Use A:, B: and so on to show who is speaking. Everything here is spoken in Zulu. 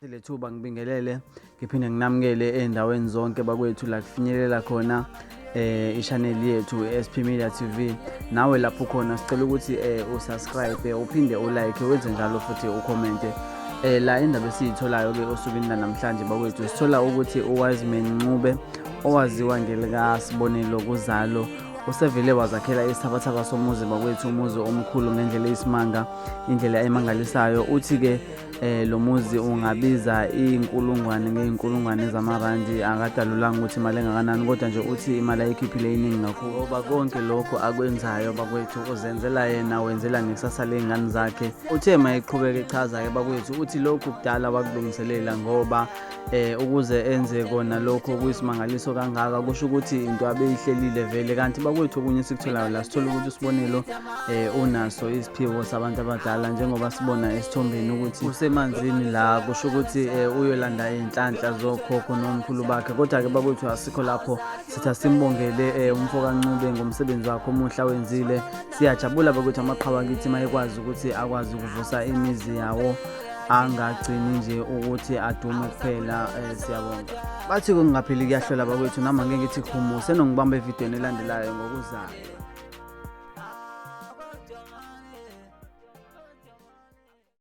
A: Le thuba ngibingelele ngiphinde nginamukele endaweni zonke bakwethu la kufinyelela khona i-channel yethu SP Media TV. Nawe lapho khona sicela ukuthi usubscribe uphinde ulike wenze njalo futhi ucommente. La indaba esiyitholayo ke osukwini namhlanje bakwethu sithola ukuthi wiseman ncube owaziwa ngelika Sbonelo Uzalo usevele wazakhela isithabathaba somuzi bakwethu, umuzi omkhulu ngendlela eyisimanga, indlela emangalisayo. Uthi ke lo muzi ungabiza iy'nkulungwane ngey'nkulungwane zamarandi. Akadalulanga ukuthi imali engakanani, kodwa nje uthi imali ayikhiphile iningi kakhulu ngoba konke lokho akwenzayo bakwethu uzenzela yena, wenzela nekusasa ley'ngane zakhe. Uthe mayeqhubeka echaza-ke bakwethu uthi lokhu kudala wakulungiselela ngoba ukuze enze kona lokho kuyisimangaliso kangaka kusho ukuthi into abeyihlelile vele. Kanti bakwethu okunye sikutholayo la sithola ukuthi uSbonelo unaso isiphiwo sabantu abadala, njengoba sibona esithombeni ukuthi usemanzini la, kusho ukuthi uyolanda iy'nhlanhla zokhokho nomkhulu bakhe. Kodwa-ke bakwethu asikho lapho, sithi simbongele umfoka Ncube ngomsebenzi wakhe omuhle awenzile. Siyajabula bakwethu amaqhawe akithi mayekwazi ukuthi akwazi ukuvusa imizi yawo, angagcini nje ukuthi adume kuphela. Siyabonga. Bathi kungapheli kuyahlola bakwethu, nami ngeke ngithi khumuse nongibamba evidweni elandelayo ngokuzayo.